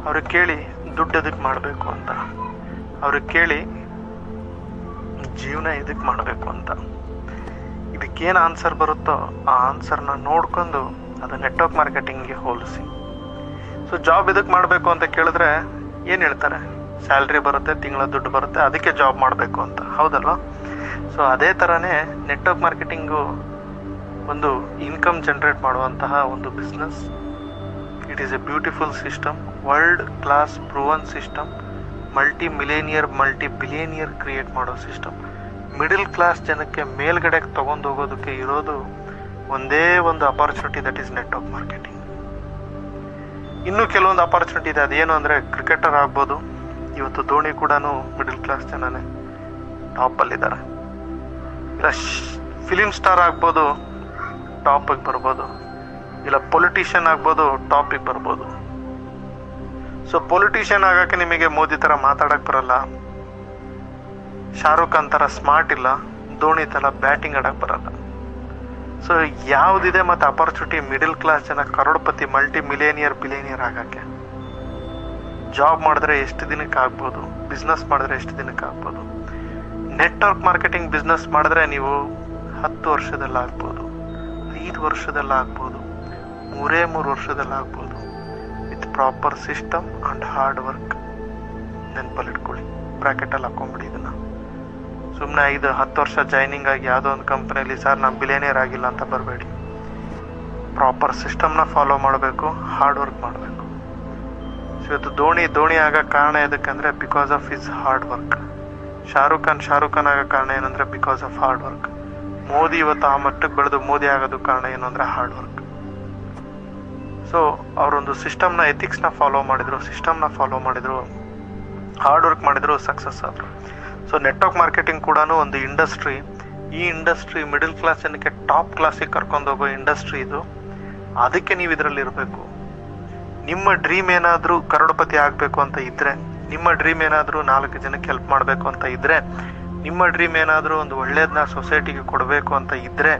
ಅವ್ರಿಗೆ ಕೇಳಿ ದುಡ್ಡು ಎದಕ್ಕೆ ಮಾಡಬೇಕು ಅಂತ, ಅವ್ರಿಗೆ ಕೇಳಿ ಜೀವನ ಎದಕ್ಕೆ ಮಾಡಬೇಕು ಅಂತ. ಇದಕ್ಕೇನು ಆನ್ಸರ್ ಬರುತ್ತೋ ಆ ಆನ್ಸರ್ನ ನೋಡ್ಕೊಂಡು ಅದು ನೆಟ್ವರ್ಕ್ ಮಾರ್ಕೆಟಿಂಗ್ಗೆ ಹೋಲಿಸಿ. ಸೊ ಜಾಬ್ ಎದಕ್ಕೆ ಮಾಡಬೇಕು ಅಂತ ಕೇಳಿದ್ರೆ ಏನು ಹೇಳ್ತಾರೆ? ಸ್ಯಾಲ್ರಿ ಬರುತ್ತೆ, ತಿಂಗಳ ದುಡ್ಡು ಬರುತ್ತೆ, ಅದಕ್ಕೆ ಜಾಬ್ ಮಾಡಬೇಕು ಅಂತ, ಹೌದಲ್ವಾ? ಸೊ ಅದೇ ಥರನೇ ನೆಟ್ವರ್ಕ್ ಮಾರ್ಕೆಟಿಂಗು ಒಂದು ಇನ್ಕಮ್ ಜನರೇಟ್ ಮಾಡುವಂತಹ ಒಂದು business. It is A beautiful system, world class proven system, multi billionaire create ಮಾಡೋ ಸಿಸ್ಟಮ್. ಮಿಡಲ್ ಕ್ಲಾಸ್ ಜನಕ್ಕೆ ಮೇಲ್ಗಡೆಗೆ ತೊಗೊಂಡು ಹೋಗೋದಕ್ಕೆ ಇರೋದು ಒಂದೇ ಒಂದು opportunity, that is network marketing. ಇನ್ನೂ ಕೆಲವೊಂದು ಅಪಾರ್ಚುನಿಟಿ ಇದೆ. ಅದೇನು ಅಂದರೆ ಕ್ರಿಕೆಟರ್ ಆಗ್ಬೋದು. ಇವತ್ತು ಧೋನಿ ಕೂಡ ಮಿಡಲ್ ಕ್ಲಾಸ್ ಜನನೇ, ಟಾಪಲ್ಲಿದ್ದಾರೆ. ಇಲ್ಲ ಫಿಲಿಮ್ ಸ್ಟಾರ್ ಆಗ್ಬೋದು, ಟಾಪಿಗೆ ಬರ್ಬೋದು. ಇಲ್ಲ ಪೊಲಿಟಿಷಿಯನ್ ಆಗ್ಬೋದು, ಟಾಪಿಗೆ ಬರ್ಬೋದು. ಸೊ ಪೊಲಿಟಿಷಿಯನ್ ಆಗೋಕ್ಕೆ ನಿಮಗೆ ಮೋದಿ ಥರ ಮಾತಾಡೋಕ್ಕೆ ಬರಲ್ಲ, ಶಾರುಖ್ ಖಾನ್ ಥರ ಸ್ಮಾರ್ಟ್ ಇಲ್ಲ, ಧೋನಿ ಥರ ಬ್ಯಾಟಿಂಗ್ ಆಡೋಕ್ಕೆ ಬರಲ್ಲ. ಸೊ ಯಾವುದಿದೆ ಮತ್ತು ಅಪಾರ್ಚುನಿಟಿ ಮಿಡಲ್ ಕ್ಲಾಸ್ ಜನ ಕರೋಡ್ಪತಿ, ಬಿಲಿಯನಿಯರ್ ಆಗೋಕ್ಕೆ? ಜಾಬ್ ಮಾಡಿದ್ರೆ ಎಷ್ಟು ದಿನಕ್ಕೆ ಆಗ್ಬೋದು, ಬಿಸ್ನೆಸ್ ಮಾಡಿದ್ರೆ ಎಷ್ಟು ದಿನಕ್ಕೆ ಆಗ್ಬೋದು. ನೆಟ್ವರ್ಕ್ ಮಾರ್ಕೆಟಿಂಗ್ ಬಿಸ್ನೆಸ್ ಮಾಡಿದ್ರೆ ನೀವು 10 ವರ್ಷದಲ್ಲಿ ಆಗ್ಬೋದು, 5 ವರ್ಷದಲ್ಲಿ ಆಗ್ಬೋದು, 3 ವರ್ಷದಲ್ಲಿ ಆಗ್ಬೋದು, with proper system and hard work. ನೆನಪಲ್ಲಿಟ್ಕೊಳ್ಳಿ, ಬ್ರ್ಯಾಕೆಟಲ್ಲಿ ಹಾಕೊಂಬಿಡಿ ಇದನ್ನು. ಸುಮ್ಮನೆ 5-10 ವರ್ಷ ಜಾಯ್ನಿಂಗ್ ಆಗಿ ಯಾವುದೋ ಒಂದು ಕಂಪ್ನಿಯಲ್ಲಿ ಸರ್ ನಾನು ಬಿಲಿಯನಿಯರ್ ಆಗಿಲ್ಲ ಅಂತ ಬರಬೇಡಿ. ಪ್ರಾಪರ್ ಸಿಸ್ಟಮ್ನ ಫಾಲೋ ಮಾಡಬೇಕು, ಹಾರ್ಡ್ ವರ್ಕ್ ಮಾಡಬೇಕು. ಸೊ ಇವತ್ತು ಧೋನಿ ಆಗೋ ಕಾರಣ ಎದಕ್ಕಂದರೆ because of his hard work. Shahrukh Khan ಆಗೋ ಕಾರಣ ಏನಂದರೆ because of hard work. Modi ಇವತ್ತು ಆ ಮಟ್ಟಕ್ಕೆ ಬೆಳೆದು ಮೋದಿ ಆಗೋದು ಕಾರಣ ಏನು ಅಂದರೆ ಹಾರ್ಡ್ ವರ್ಕ್. ಸೊ ಅವರೊಂದು ಸಿಸ್ಟಮ್ನ, ಎಥಿಕ್ಸ್ನ ಫಾಲೋ ಮಾಡಿದರು, ಹಾರ್ಡ್ ವರ್ಕ್ ಮಾಡಿದರು, ಸಕ್ಸಸ್ ಆದರು. ಸೊ ನೆಟ್ವರ್ಕ್ ಮಾರ್ಕೆಟಿಂಗ್ ಕೂಡ ಒಂದು ಇಂಡಸ್ಟ್ರಿ. ಈ ಇಂಡಸ್ಟ್ರಿ ಮಿಡಲ್ ಕ್ಲಾಸ್ ಜನಕ್ಕೆ ಟಾಪ್ ಕ್ಲಾಸಿಗೆ ಕರ್ಕೊಂಡು ಹೋಗೋ ಇಂಡಸ್ಟ್ರಿ ಇದು. ಅದಕ್ಕೆ ನೀವು ಇದರಲ್ಲಿ ಇರಬೇಕು. ನಿಮ್ಮ ಡ್ರೀಮ್ ಏನಾದರೂ ಕರೋಡ್ಪತಿ ಆಗಬೇಕು ಅಂತ ಇದ್ದರೆ, ನಿಮ್ಮ ಡ್ರೀಮ್ ಏನಾದರೂ 4 ಜನಕ್ಕೆ ಹೆಲ್ಪ್ ಮಾಡಬೇಕು ಅಂತ ಇದ್ದರೆ, ನಿಮ್ಮ ಡ್ರೀಮ್ ಏನಾದರೂ ಒಂದು ಒಳ್ಳೆಯದನ್ನ ಸೊಸೈಟಿಗೆ ಕೊಡಬೇಕು ಅಂತ ಇದ್ದರೆ,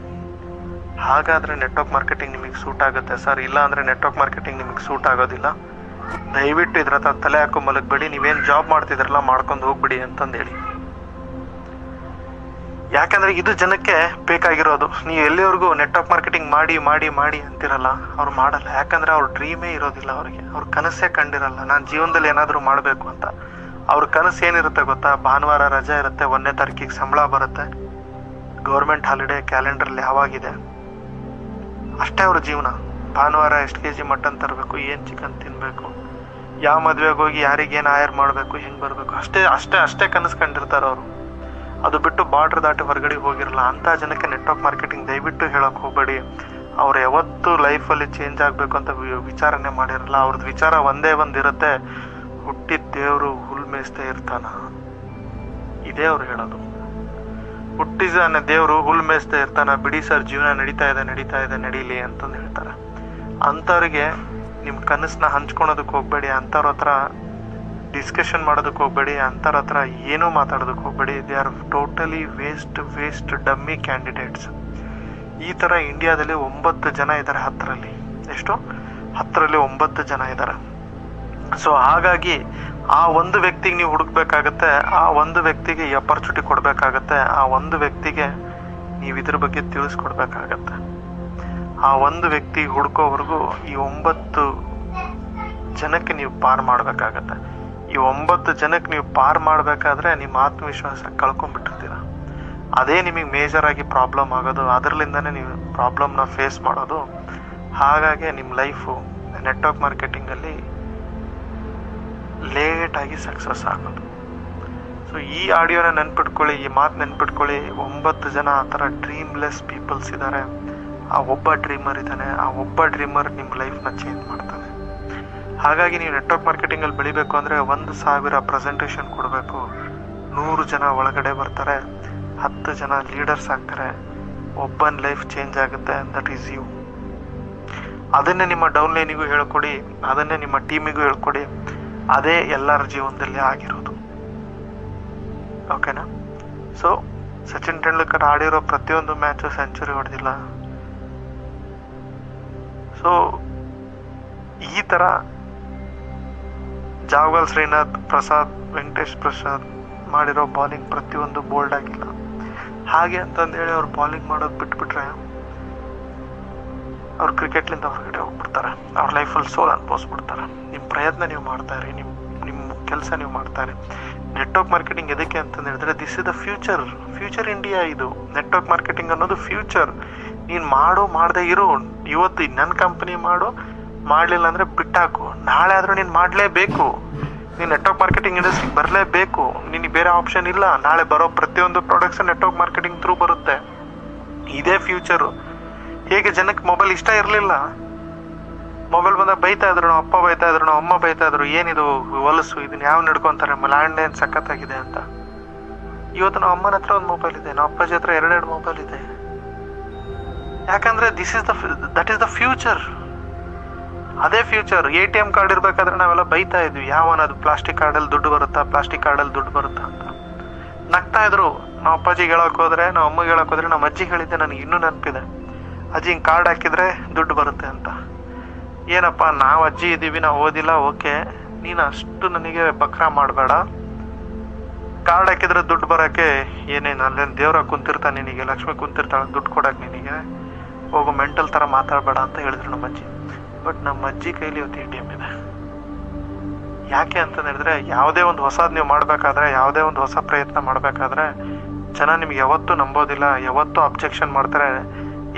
ಹಾಗಾದರೆ ನೆಟ್ವರ್ಕ್ ಮಾರ್ಕೆಟಿಂಗ್ ನಿಮಗೆ ಸೂಟ್ ಆಗುತ್ತೆ ಸರ್. ಇಲ್ಲ ಅಂದರೆ ನೆಟ್ವರ್ಕ್ ಮಾರ್ಕೆಟಿಂಗ್ ನಿಮಗೆ ಸೂಟ್ ಆಗೋದಿಲ್ಲ. ದಯವಿಟ್ಟು ಇದ್ರ ಹತ್ರ ತಲೆ ಹಾಕೋ ಮಲಗಬೇಡಿ. ನೀವೇನು ಜಾಬ್ ಮಾಡ್ತಿದ್ರಲ್ಲ ಮಾಡ್ಕೊಂಡು ಹೋಗ್ಬಿಡಿ ಅಂತಂದೇಳಿ. ಯಾಕಂದರೆ ಇದು ಜನಕ್ಕೆ ಬೇಕಾಗಿರೋದು. ನೀವು ಎಲ್ಲಿವರೆಗೂ ನೆಟ್ವರ್ಕ್ ಮಾರ್ಕೆಟಿಂಗ್ ಮಾಡಿ ಅಂತಿರಲ್ಲ, ಅವ್ರು ಮಾಡಲ್ಲ. ಯಾಕಂದರೆ ಅವ್ರ ಡ್ರೀಮೇ ಇರೋದಿಲ್ಲ, ಅವ್ರ ಕನಸೇ ಕಂಡಿರಲ್ಲ ನಾನು ಜೀವನದಲ್ಲಿ ಏನಾದರೂ ಮಾಡಬೇಕು ಅಂತ. ಅವ್ರ ಕನಸು ಏನಿರುತ್ತೆ ಗೊತ್ತಾ? ಭಾನುವಾರ ರಜೆ ಇರುತ್ತೆ, 1ನೇ ತಾರೀಕಿಗೆ ಸಂಬಳ ಬರುತ್ತೆ, ಗೌರ್ಮೆಂಟ್ ಹಾಲಿಡೇ ಕ್ಯಾಲೆಂಡ್ರಲ್ಲಿ ಯಾವಾಗಿದೆ ಅಷ್ಟೇ ಅವ್ರ ಜೀವನ. ಭಾನುವಾರ ಎಷ್ಟು kg ಮಟನ್ ತರಬೇಕು, ಏನು ಚಿಕನ್ ತಿನ್ನಬೇಕು, ಯಾವ ಮದುವೆಗೆ ಹೋಗಿ ಯಾರಿಗೇನು ಆಯರ್ ಮಾಡಬೇಕು, ಹೆಂಗೆ ಬರಬೇಕು, ಅಷ್ಟೇ ಕನಸು ಕಂಡಿರ್ತಾರೆ ಅವರು. ಅದು ಬಿಟ್ಟು ಬಾರ್ಡ್ರ್ ದಾಟಿ ಹೊರಗಡೆ ಹೋಗಿರಲ್ಲ. ಅಂಥ ಜನಕ್ಕೆ ನೆಟ್ವರ್ಕ್ ಮಾರ್ಕೆಟಿಂಗ್ ದಯವಿಟ್ಟು ಹೇಳೋಕೆ ಹೋಗಬೇಡಿ. ಅವ್ರು ಯಾವತ್ತೂ ಲೈಫಲ್ಲಿ ಚೇಂಜ್ ಆಗಬೇಕು ಅಂತ ವಿಚಾರನೆ ಮಾಡಿರಲ್ಲ. ಅವ್ರದ್ದು ವಿಚಾರ ಒಂದೇ ಇರುತ್ತೆ, ಹುಟ್ಟಿದ ದೇವರು ಹುಲ್ ಮೇಯಿಸ್ತಾ ಇರ್ತಾನ. ಇದೇ ಅವ್ರು ಹೇಳೋದು. ಹುಟ್ಟಿದ ದೇವರು ಹುಲ್ ಮೇಯಿಸ್ತಾ ಇರ್ತಾನ, ಬಿಡಿ ಸರ್ ಜೀವನ ನಡೀತಾ ಇದೆ ನಡೀಲಿ ಅಂತಂದು ಹೇಳ್ತಾರೆ. ಅಂಥವ್ರಿಗೆ ನಿಮ್ಮ ಕನಸನ್ನ ಹಂಚ್ಕೊಳೋದಕ್ಕೆ ಹೋಗಬೇಡಿ, ಅಂಥವ್ರ ಹತ್ರ ಡಿಸ್ಕಷನ್ ಮಾಡೋದಕ್ಕೆ ಹೋಗಬೇಡಿ, ಅಂಥವ್ರ ಹತ್ರ ಏನೂ ಮಾತಾಡೋದಕ್ಕೆ ಹೋಗಬೇಡಿ. They are totally waste dummy candidates. ಈ ಥರ ಇಂಡಿಯಾದಲ್ಲಿ 9 ಜನ ಇದ್ದಾರೆ. 10ರಲ್ಲಿ ಎಷ್ಟು? 10ರಲ್ಲಿ 9 ಜನ ಇದ್ದಾರೆ. ಸೊ ಹಾಗಾಗಿ ಆ ಒಂದು ವ್ಯಕ್ತಿಗೆ ನೀವು ಹುಡುಕ್ಬೇಕಾಗತ್ತೆ, ಆ ಒಂದು ವ್ಯಕ್ತಿಗೆ ಈ ಅಪರ್ಚುನಿಟಿ ಕೊಡಬೇಕಾಗತ್ತೆ, ಆ ಒಂದು ವ್ಯಕ್ತಿಗೆ ನೀವು ಇದ್ರ ಬಗ್ಗೆ ತಿಳಿಸ್ಕೊಡ್ಬೇಕಾಗತ್ತೆ. ಆ ಒಂದು ವ್ಯಕ್ತಿ ಹುಡ್ಕೋವರೆಗೂ ಈ 9 ಜನಕ್ಕೆ ನೀವು ಪಾರ್ ಮಾಡಬೇಕಾಗತ್ತೆ. ಈ 9 ಜನಕ್ಕೆ ನೀವು ಪಾರ್ ಮಾಡಬೇಕಾದ್ರೆ ನಿಮ್ಮ ಆತ್ಮವಿಶ್ವಾಸ ಕಳ್ಕೊಂಡ್ಬಿಟ್ಟಿರ್ತೀರ. ಅದೇ ನಿಮಗೆ ಮೇಜರಾಗಿ ಪ್ರಾಬ್ಲಮ್ ಆಗೋದು, ಅದರಲ್ಲಿಂದನೇ ನೀವು ಪ್ರಾಬ್ಲಮ್ನ ಫೇಸ್ ಮಾಡೋದು. ಹಾಗಾಗಿ ನಿಮ್ಮ ಲೈಫು ನೆಟ್ವರ್ಕ್ ಮಾರ್ಕೆಟಿಂಗಲ್ಲಿ ಲೇಟಾಗಿ ಸಕ್ಸಸ್ ಆಗೋದು. ಸೊ ಈ ಆಡಿಯೋನ ನೆನ್ಪಿಟ್ಕೊಳ್ಳಿ, ಈ ಮಾತು ನೆನ್ಪಿಟ್ಕೊಳ್ಳಿ. 9 ಜನ ಆ ಥರ ಡ್ರೀಮ್ಲೆಸ್ ಪೀಪಲ್ಸ್ ಇದ್ದಾರೆ. ಆ ಒಬ್ಬ ಡ್ರೀಮರ್ ಇದ್ದಾನೆ, ಆ ಒಬ್ಬ ಡ್ರೀಮರ್ ನಿಮ್ಮ ಲೈಫ್ನ ಚೇಂಜ್ ಮಾಡ್ತಾನೆ. ಹಾಗಾಗಿ ನೀವು ನೆಟ್ವರ್ಕ್ ಮಾರ್ಕೆಟಿಂಗಲ್ಲಿ ಬೆಳಿಬೇಕು ಅಂದರೆ 1000 ಪ್ರೆಸೆಂಟೇಷನ್ ಕೊಡಬೇಕು. 100 ಜನ ಒಳಗಡೆ ಬರ್ತಾರೆ, 10 ಜನ ಲೀಡರ್ಸ್ ಆಗ್ತಾರೆ, ಒಬ್ಬನ ಲೈಫ್ ಚೇಂಜ್ ಆಗುತ್ತೆ. That is you. ಅದನ್ನೇ ನಿಮ್ಮ ಡೌನ್ಲೈನಿಗೂ ಹೇಳ್ಕೊಡಿ, ಅದನ್ನೇ ನಿಮ್ಮ ಟೀಮಿಗೂ ಹೇಳ್ಕೊಡಿ. ಅದೇ ಎಲ್ಲರ ಜೀವನದಲ್ಲಿ ಆಗಿರೋದು. ಓಕೆನಾ? ಸೊ ಸಚಿನ್ ತೆಂಡೂಲ್ಕರ್ ಆಡಿರೋ ಪ್ರತಿಯೊಂದು ಮ್ಯಾಚು ಸೆಂಚುರಿ ಹೊಡೆದಿಲ್ಲ. ಸೊ ಈ ಥರ ಜಾವಗಲ್ ಶ್ರೀನಾಥ್ ಪ್ರಸಾದ್, ವೆಂಕಟೇಶ್ ಪ್ರಸಾದ್ ಮಾಡಿರೋ ಬಾಲಿಂಗ್ ಪ್ರತಿಯೊಂದು ಬೋಲ್ಡ್ ಆಗಿಲ್ಲ. ಹಾಗೆ ಅಂತಂದೇಳಿ ಅವ್ರು ಬಾಲಿಂಗ್ ಮಾಡೋದು ಬಿಟ್ಬಿಟ್ರೆ ಅವ್ರು ಕ್ರಿಕೆಟ್ಲಿಂದ ಹೊರಗಡೆ ಹೋಗ್ಬಿಡ್ತಾರೆ. ಅವ್ರ ಲೈಫಲ್ಲಿ ಸೋಲ್ ಅನ್ಭವಿಸ್ಬಿಡ್ತಾರೆ. ನಿಮ್ಮ ಪ್ರಯತ್ನ ನೀವು ಮಾಡ್ತಾ ಇರಿ, ನಿಮ್ಮ ಕೆಲಸ ನೀವು ಮಾಡ್ತಾ ಇರಿ. ನೆಟ್ವರ್ಕ್ ಮಾರ್ಕೆಟಿಂಗ್ ಎದಕ್ಕೆ ಅಂತಂದು ಹೇಳಿದ್ರೆ this is the future India. ಇದು ನೆಟ್ವರ್ಕ್ ಮಾರ್ಕೆಟಿಂಗ್ ಅನ್ನೋದು ಫ್ಯೂಚರ್. ನೀನು ಮಾಡದೇ ಇರು. ಇವತ್ತು ನನ್ನ ಕಂಪನಿ ಮಾಡಲಿಲ್ಲ ಅಂದರೆ ಬಿಟ್ಟಾಕು. ನಾಳೆ ಆದರೂ ನೀನು ಮಾಡಲೇಬೇಕು. ನೀನು ನೆಟ್ವರ್ಕ್ ಮಾರ್ಕೆಟಿಂಗ್ ಇಂಡಸ್ಟ್ರಿಗೆ ಬರಲೇಬೇಕು. ನಿನಗೆ ಬೇರೆ ಆಪ್ಷನ್ ಇಲ್ಲ. ನಾಳೆ ಬರೋ ಪ್ರತಿಯೊಂದು ಪ್ರಾಡಕ್ಟ್ಸ್ ನೆಟ್ವರ್ಕ್ ಮಾರ್ಕೆಟಿಂಗ್ ಥ್ರೂ ಬರುತ್ತೆ. ಇದೇ ಫ್ಯೂಚರು. ಹೇಗೆ ಜನಕ್ಕೆ ಮೊಬೈಲ್ ಇಷ್ಟ ಇರಲಿಲ್ಲ, ಮೊಬೈಲ್ ಬಂದಾಗ ಬೈತಾ ಇದ್ರು, ನಮ್ಮ ಅಪ್ಪ ಬೈತಾ ಇದ್ರು, ನಮ್ಮ ಅಮ್ಮ ಬೈತಾ ಇದ್ರು, ಏನಿದು ಹೊಲಸು, ಇದನ್ನ ಯಾವ ನಡ್ಕೊತಾರೆ, ಲ್ಯಾಂಡ್ಲೈನ್ ಸಖತ್ತಾಗಿದೆ ಅಂತ. ಇವತ್ತು ನಮ್ಮ ಅಮ್ಮನ ಹತ್ರ ಒಂದು ಮೊಬೈಲ್ ಇದೆ, ನಮ್ಮ ಅಪ್ಪಾಜಿ ಹತ್ರ 2 ಮೊಬೈಲ್ ಇದೆ. ಯಾಕಂದ್ರೆ ದಟ್ ಈಸ್ ದ ಫ್ಯೂಚರ್. ಅದೇ ಫ್ಯೂಚರ್. ATM ಕಾರ್ಡ್ ಇರ್ಬೇಕಾದ್ರೆ ನಾವೆಲ್ಲ ಬೈತಾ ಇದ್ವಿ, ಯಾವನದು ಪ್ಲಾಸ್ಟಿಕ್ ಕಾರ್ಡಲ್ಲಿ ದುಡ್ಡು ಬರುತ್ತಾ ಅಂತ ನಗ್ತಾ ಇದ್ರು. ನಮ್ಮ ಅಪ್ಪಾಜಿಗೆ ಹೇಳಕ್ ಹೋದ್ರೆ, ನಮ್ಮ ಅಮ್ಮಗೆ ಹೇಳಕ್ ಹೋದ್ರೆ, ನಮ್ಮ ಅಜ್ಜಿ ಹೇಳಿದ್ದೆ ನನಗೆ ಇನ್ನೂ ನೆನಪಿದೆ. ಅಜ್ಜಿ ಹಿಂಗೆ ಕಾರ್ಡ್ ಹಾಕಿದ್ರೆ ದುಡ್ಡು ಬರುತ್ತೆ ಅಂತ. ಏನಪ್ಪ, ನಾವು ಅಜ್ಜಿ ಇದ್ದೀವಿ, ನಾವು ಓದಿಲ್ಲ, ಓಕೆ, ನೀನು ಅಷ್ಟು ನನಗೆ ಬಕ್ರ ಮಾಡಬೇಡ. ಕಾರ್ಡ್ ಹಾಕಿದ್ರೆ ದುಡ್ಡು ಬರೋಕ್ಕೆ ಏನೇನು ಅಲ್ಲೇನು ದೇವ್ರ ಕುಂತಿರ್ತಾನೆ, ನಿನಗೆ ಲಕ್ಷ್ಮಿ ಕುಂತಿರ್ತಾಳೆ ದುಡ್ಡು ಕೊಡಕ್ಕೆ, ನಿನಗೆ ಹೋಗೋ ಮೆಂಟಲ್ ಥರ ಮಾತಾಡಬೇಡ ಅಂತ ಹೇಳಿದ್ರು ನಮ್ಮ ಅಜ್ಜಿ. ಬಟ್ ನಮ್ಮ ಅಜ್ಜಿ ಕೈಲಿ ಇವತ್ತು ATM ಇದೆ. ಯಾಕೆ ಅಂತ ಹೇಳಿದ್ರೆ, ಯಾವುದೇ ಒಂದು ಹೊಸದು ನೀವು ಮಾಡಬೇಕಾದ್ರೆ, ಯಾವುದೇ ಒಂದು ಹೊಸ ಪ್ರಯತ್ನ ಮಾಡಬೇಕಾದ್ರೆ ಜನ ನಿಮ್ಗೆ ಯಾವತ್ತೂ ನಂಬೋದಿಲ್ಲ, ಯಾವತ್ತೂ ಅಬ್ಜೆಕ್ಷನ್ ಮಾಡ್ತಾರೆ.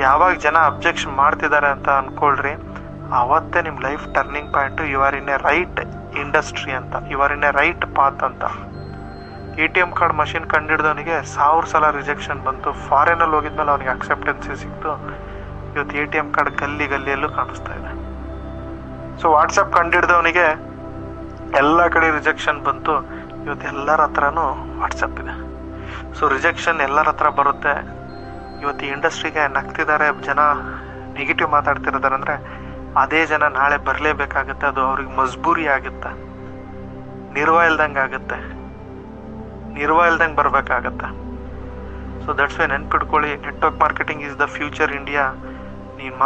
ಯಾವಾಗ ಜನ ಅಬ್ಜೆಕ್ಷನ್ ಮಾಡ್ತಿದ್ದಾರೆ ಅಂತ ಅಂದ್ಕೊಳ್ರಿ, ಅವತ್ತೇ ನಿಮ್ಮ life turning point. You are in a right industry ಅಂತ, you are in a right path ಅಂತ. ATM ಕಾರ್ಡ್ ಮಷಿನ್ ಕಂಡಿಡ್ದವನಿಗೆ 1000 ಸಲ ರಿಜೆಕ್ಷನ್ ಬಂತು. ಫಾರಿನಲ್ಲಿ ಹೋಗಿದ್ಮೇಲೆ ಅವನಿಗೆ ಅಕ್ಸೆಪ್ಟೆನ್ಸಿ ಸಿಕ್ತು. ಇವತ್ತು ATM ಕಾರ್ಡ್ ಗಲ್ಲಿಯಲ್ಲೂ ಕಾಣಿಸ್ತಾ ಇದೆ. ಸೊ ವಾಟ್ಸಪ್ ಕಂಡಿಡ್ದವನಿಗೆ ಎಲ್ಲ ಕಡೆ ರಿಜೆಕ್ಷನ್ ಬಂತು. ಇವತ್ತು ಎಲ್ಲರ ಹತ್ರನೂ ವಾಟ್ಸಪ್ ಇದೆ. ಸೊ ರಿಜೆಕ್ಷನ್ ಎಲ್ಲರ ಹತ್ರ ಬರುತ್ತೆ. ಇವತ್ತು ಈ ಇಂಡಸ್ಟ್ರಿಗೆ ನಗ್ತಿದ್ದಾರೆ ಜನ, ನೆಗೆಟಿವ್ ಮಾತಾಡ್ತಿರ್ತಾರೆ ಅಂದರೆ ಅದೇ ಜನ ನಾಳೆ ಬರಲೇಬೇಕಾಗುತ್ತೆ. ಅದು ಅವ್ರಿಗೆ ಮಜಬೂರಿ ಆಗುತ್ತೆ, ನಿರ್ವಾಯಿಲ್ದಂಗೆ ಆಗುತ್ತೆ, ನಿರ್ವಾಯಿಲ್ದಂಗೆ ಬರಬೇಕಾಗತ್ತೆ. ಸೊ ದಟ್ಸ್ ವೈ ನೆನ್ಪಿಟ್ಕೊಳ್ಳಿ, network marketing is the future India. ನೀನು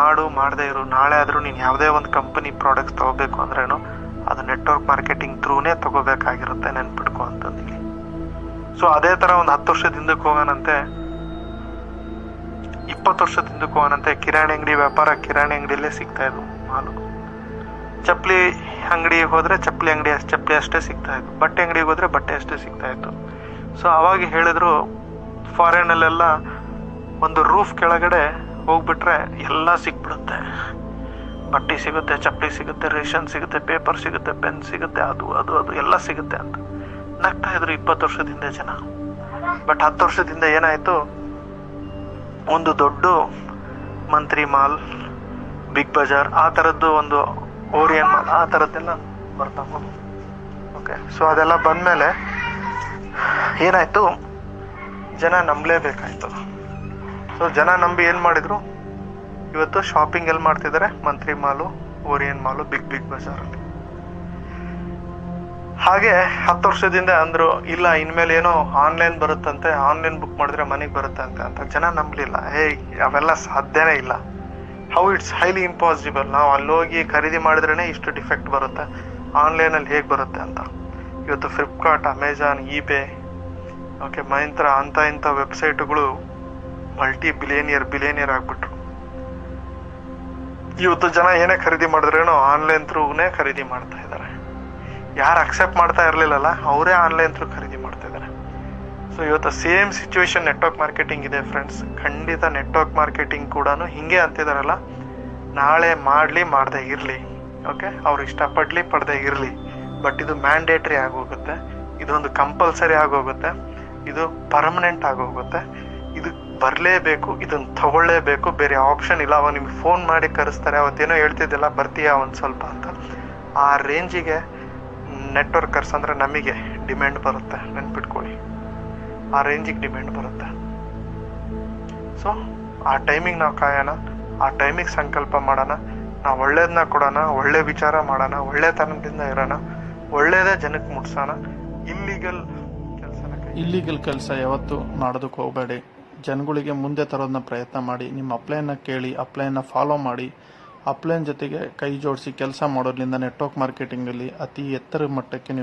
ಮಾಡದೇ ಇರು. ನಾಳೆ ಆದರೂ ನೀನು ಯಾವುದೇ ಒಂದು ಕಂಪನಿ ಪ್ರಾಡಕ್ಟ್ಸ್ ತೊಗೋಬೇಕು ಅಂದ್ರೇನು ಅದು ನೆಟ್ವರ್ಕ್ ಮಾರ್ಕೆಟಿಂಗ್ ಥ್ರೂನೇ ತೊಗೋಬೇಕಾಗಿರುತ್ತೆ, ನೆನ್ಪಿಟ್ಕೊ ಅಂತಂದಿಲ್ಲಿ. ಸೊ ಅದೇ ಥರ ಒಂದು 10 ವರ್ಷದ ಹಿಂದಕ್ಕೆ ಹೋಗೋಣಂತೆ, 20 ವರ್ಷದ ಹಿಂದಕ್ಕೆ ಹೋಗೋಣಂತೆ. ಕಿರಾಣಿ ಅಂಗಡಿ ವ್ಯಾಪಾರ, ಕಿರಾಣಿ ಅಂಗಡಿಯಲ್ಲೇ ಸಿಗ್ತಾ ಇದ್ವು ಮಾಲು. ಚಪ್ಪಲಿ ಅಂಗಡಿ ಹೋದರೆ ಚಪ್ಪಲಿ ಅಷ್ಟೇ ಸಿಗ್ತಾ ಇತ್ತು. ಬಟ್ಟೆ ಅಂಗಡಿಗೆ ಹೋದರೆ ಬಟ್ಟೆ ಅಷ್ಟೇ ಸಿಗ್ತಾ ಇತ್ತು. ಸೊ ಅವಾಗ ಹೇಳಿದ್ರು, ಫಾರಿನಲ್ಲೆಲ್ಲ ಒಂದು ರೂಫ್ ಕೆಳಗಡೆ ಹೋಗ್ಬಿಟ್ರೆ ಎಲ್ಲ ಸಿಕ್ಬಿಡುತ್ತೆ. ಬಟ್ಟೆ ಸಿಗುತ್ತೆ, ಚಪ್ಪಲಿ ಸಿಗುತ್ತೆ, ರೇಷನ್ ಸಿಗುತ್ತೆ, ಪೇಪರ್ ಸಿಗುತ್ತೆ, ಪೆನ್ ಸಿಗುತ್ತೆ, ಅದು ಎಲ್ಲ ಸಿಗುತ್ತೆ ಅಂತ ನಗ್ತಾ ಇದ್ರು 20 ವರ್ಷದಿಂದ ಜನ. ಬಟ್ 10 ವರ್ಷದಿಂದ ಏನಾಯಿತು, ಒಂದು ದೊಡ್ಡ ಮಂತ್ರಿ ಮಾಲ್, ಬಿಗ್ ಬಜಾರ್, ಆ ಥರದ್ದು ಒಂದು ಓರಿಯನ್ ಮಾಲ್, ಆ ಥರದ್ದೆಲ್ಲ ಬರ್ತಾ ಹೋದು. ಓಕೆ, ಸೊ ಅದೆಲ್ಲ ಬಂದಮೇಲೆ ಏನಾಯಿತು, ಜನ ನಂಬಲೇಬೇಕಾಯ್ತು. ಸೊ ಜನ ನಂಬಿ ಏನು ಮಾಡಿದರು, ಇವತ್ತು ಶಾಪಿಂಗ್ ಎಲ್ಲಿ ಮಾಡ್ತಿದ್ದಾರೆ, ಮಂತ್ರಿ ಮಾಲು, ಓರಿಯನ್ ಮಾಲು, ಬಿಗ್ ಬಜಾರಲ್ಲಿ. ಹಾಗೆ 10 ವರ್ಷದಿಂದ ಅಂದರು, ಇಲ್ಲ ಇನ್ಮೇಲೆ ಏನೋ ಆನ್ಲೈನ್ ಬರುತ್ತಂತೆ, ಆನ್ಲೈನ್ ಬುಕ್ ಮಾಡಿದ್ರೆ ಮನೆಗೆ ಬರುತ್ತಂತೆ ಅಂತ. ಜನ ನಂಬಲಿಲ್ಲ. ಅವೆಲ್ಲ ಸಾಧ್ಯನೇ ಇಲ್ಲ. How it's highly impossible. ನಾವು ಅಲ್ಲೋಗಿ ಖರೀದಿ ಮಾಡಿದ್ರೇ ಇಷ್ಟು ಡಿಫೆಕ್ಟ್ ಬರುತ್ತೆ, ಆನ್ಲೈನಲ್ಲಿ ಹೇಗೆ ಬರುತ್ತೆ ಅಂತ. ಇವತ್ತು ಫ್ಲಿಪ್ಕಾರ್ಟ್, ಅಮೆಜಾನ್, eBay, ಓಕೆ, ಮೈಂತ್ರ ಇಂಥ ವೆಬ್ಸೈಟ್ಗಳು ಬಿಲಿಯನಿಯರ್ ಆಗ್ಬಿಟ್ರು. ಇವತ್ತು ಜನ ಏನೇ ಖರೀದಿ ಮಾಡಿದ್ರೇನೋ ಆನ್ಲೈನ್ ಥ್ರೂನೇ ಖರೀದಿ ಮಾಡ್ತಾ ಇದ್ದಾರೆ. ಯಾರು ಅಕ್ಸೆಪ್ಟ್ ಮಾಡ್ತಾ ಇರಲಿಲ್ಲಲ್ಲ ಅವರೇ ಆನ್ಲೈನ್ ಥ್ರೂ ಖರೀದಿ ಮಾಡ್ತಾ ಇದ್ದಾರೆ. ಸೊ ಇವತ್ತು ಸೇಮ್ ಸಿಚುವೇಶನ್ ನೆಟ್ವರ್ಕ್ ಮಾರ್ಕೆಟಿಂಗ್ ಇದೆ ಫ್ರೆಂಡ್ಸ್. ಖಂಡಿತ ನೆಟ್ವರ್ಕ್ ಮಾರ್ಕೆಟಿಂಗ್ ಕೂಡ ಹಿಂಗೆ ಅಂತಿದಾರಲ್ಲ, ನಾಳೆ ಮಾಡದೇ ಇರಲಿ, ಓಕೆ, ಅವ್ರು ಪಡದೇ ಇರಲಿ. ಬಟ್ ಇದು ಮ್ಯಾಂಡೇಟ್ರಿ ಆಗೋಗುತ್ತೆ, ಇದೊಂದು ಕಂಪಲ್ಸರಿ ಆಗೋಗುತ್ತೆ, ಇದು ಪರ್ಮನೆಂಟ್ ಆಗೋಗುತ್ತೆ. ಇದು ಬರಲೇಬೇಕು, ಇದನ್ನು ತಗೊಳ್ಳೇಬೇಕು, ಬೇರೆ ಆಪ್ಷನ್ ಇಲ್ಲ. ಅವಾಗ ನಿಮ್ಗೆ ಫೋನ್ ಮಾಡಿ ಕರೆಸ್ತಾರೆ, ಅವತ್ತೇನೋ ಹೇಳ್ತಿದ್ದಿಲ್ಲ ಬರ್ತೀಯಾ ಒಂದು ಸ್ವಲ್ಪ ಅಂತ. ಆ ರೇಂಜಿಗೆ ನೆಟ್ವರ್ಕರ್ಸ್ ಅಂದರೆ ನಮಗೆ ಡಿಮ್ಯಾಂಡ್ ಬರುತ್ತೆ, ನೆನ್ಪಿಟ್ಕೊಳ್ಳಿ. ಆ ರೇಂಜಿಗೆ ಡಿಮ್ಯಾಂಡ್ ಬರುತ್ತೆ. ಸೊ ಆ ಟೈಮಿಗೆ ನಾವು ಕಾಯೋಣ, ಆ ಟೈಮಿಗೆ ಸಂಕಲ್ಪ ಮಾಡೋಣ, ನಾವು ಒಳ್ಳೇದನ್ನ ಕೊಡೋಣ, ಒಳ್ಳೆ ವಿಚಾರ ಮಾಡೋಣ, ಒಳ್ಳೆತನದಿಂದ ಇರೋಣ, ಒಳ್ಳೇದೇ ಜನಕ್ಕೆ ಮುಟ್ಸೋಣ. ಇಲ್ಲಿಗಲ್ ಕೆಲಸ ಯಾವತ್ತೂ ಮಾಡೋದಕ್ಕೆ ಹೋಗಬೇಡಿ. ಜನಗಳಿಗೆ ಮುಂದೆ ತರೋದನ್ನ ಪ್ರಯತ್ನ ಮಾಡಿ. ನಿಮ್ಮ ಅಪ್ಲೈನ ಕೇಳಿ, ಅಪ್ಲೈನ ಫಾಲೋ ಮಾಡಿ, ಅಪ್ಲೈನ್ ಜೊತೆಗೆ ಕೈ ಜೋಡಿಸಿ ಕೆಲಸ ಮಾಡೋದ್ರಿಂದ ನೆಟ್ವರ್ಕ್ ಮಾರ್ಕೆಟಿಂಗಲ್ಲಿ ಅತಿ ಎತ್ತರ ಮಟ್ಟಕ್ಕೆ ನೀವು